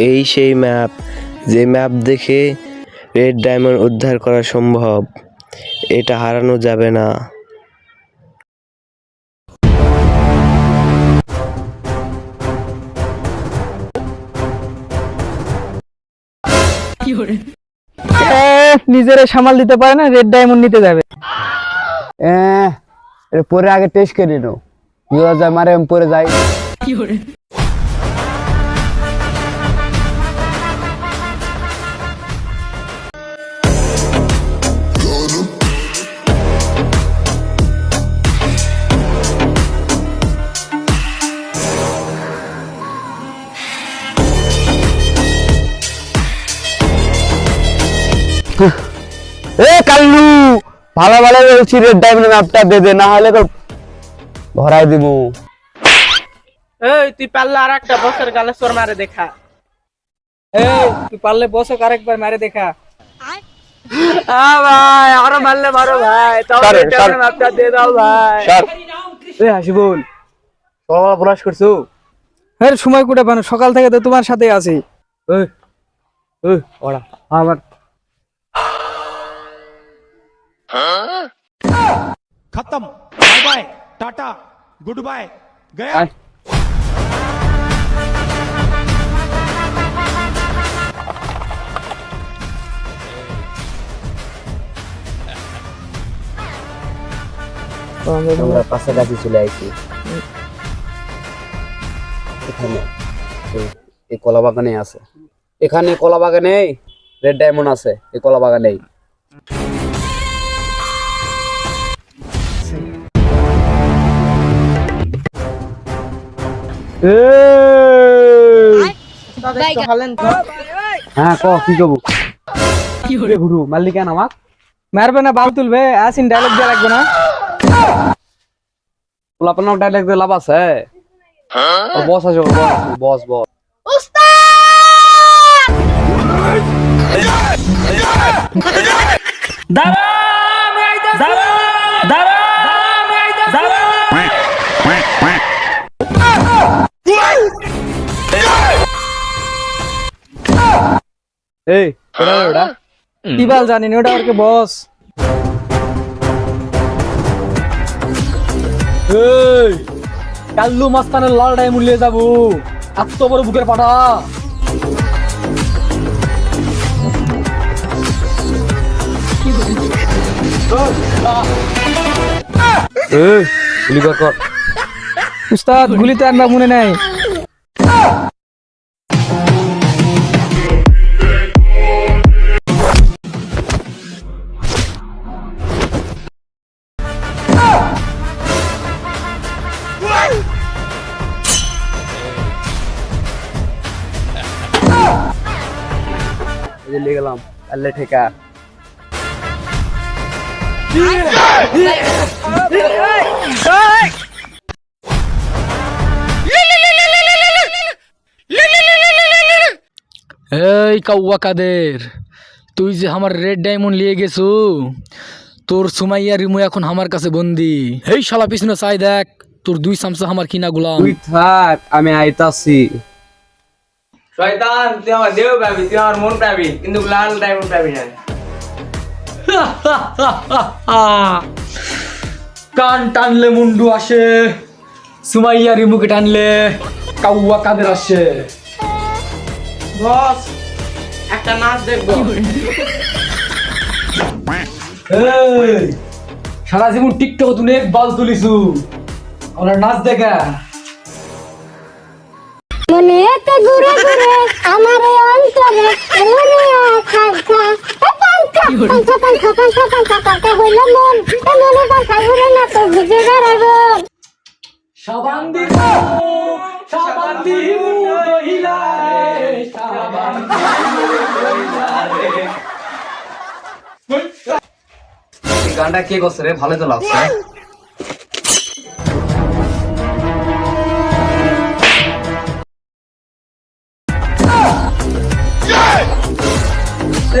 এই সেই ম্যাপ, যে ম্যাপ দেখে রেড ডায়মন্ড উদ্ধার করা সম্ভব। এটা হারানো যাবে না। নিজেরা সামাল দিতে পারে না, রেড ডায়মন্ড নিতে যাবে। পরে আগে টেস্ট করে নো, যায় মারে পরে যাই। এ কাল্লু, ভালো ভালো বলছি রেড ডায়মন্ড ম্যাপটা দে দে, না হলে তো ভরাই দিব। এই তুই পারলে আর একটা বসের গালে চোর মারে দেখা। এই তুই পারলে বসে আরেকবার মারে দেখা। ভাই আরো মারলে মারো ভাই, তাও রেড ডায়মন্ড ম্যাপটা দিয়ে দাও ভাই। এ হাসিবুল, সকাল ব্রাশ করছো? এর সময় কুটে পানো, সকাল থেকে তো তোমার সাথে আছি। ওই ওই ওরা আমার खत्म। Bye bye, tata, goodbye, गया। আমরা কাছাকাছি চলে আইছি। এখানে এই কলা বাগানে আছে, এখানে কলা বাগানে রেড ডায়মন্ড আছে, এই কলা বাগানেই। হ্যাঁ ক কি কব? গুরু মাল্লি কেন আমাক মারবে না, বাল তুলবে। আসিন ডায়লগ দিয়ে লাগবে না। আপনার ডায়লগ দিয়ে লাভ আছে? বস আছে, বস বস। এই ওটা কি বাল জানি না, ওটা ওরকে বস। এই কাল্লু মাস্তানের লাল ডায়মন্ড নিয়ে যাবো, এত বড় বুকের পাটা। গুলি কর। উস্তাদ গুলি তো আনবা মনে নাই। লিয়ে গেলাম আল্লাহ ঠেকা। এই কাউয়া কাদের, তুই যে আমার রেড ডায়মন্ড লিয়ে গেছু, তোর সুমাইয়া রিমু এখন আমার কাছে বন্দি। এই শালা পিছনে চাই দেখ, তোর দুই সামসা আমার কিনা গুলাম। তুই থাক, আমি আইতাছি। শয়তান, তুই আমার দেহ পাবি, তুই আমার মন পাবি, কিন্তু লাল ডায়মন্ড পাবি না। কান টানলে মুন্ডু আসে, সুমাইয়া রিমুকে টানলে কাউয়া কাদের আসে। বস, একটা নাচ দেখবো। এই সারা জীবন টিকটক তুই এক বাল তুলিছু, আমরা নাচ দেখা। মনে এতে ঘুরে ঘুরে আমার এই অন্তরে মনে আকাঙ্ক্ষা পাঙ্খা পাঙ্খা পাঙ্খা পাঙ্খা পাঙ্খা হইল মন মনে পাঙ্খা ঘুরে না তো ভিজে বেড়াবো। সাবান দিব, সাবান দিব রহিলা রে, সাবান দিব রহিলা রে। এই গানটা কে করছে রে? ভালো তো লাগছে।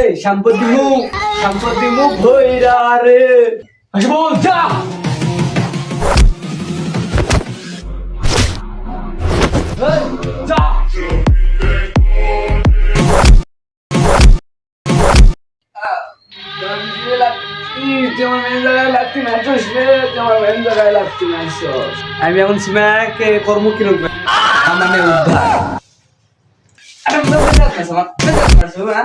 এই সম্পত্তি মুখ ভইরা রে, আসবো যা। এই, যা তুই আমার মেন জায়গায় লাত্তি মারছিস রে, তুই আমার মেন জায়গায় লাত্তি মারছিস। আমি এখন সীমাকে কর্ম কিরূপ মানে উদ্ধার। আরে মেরে যাস না আমার মেরে যাস না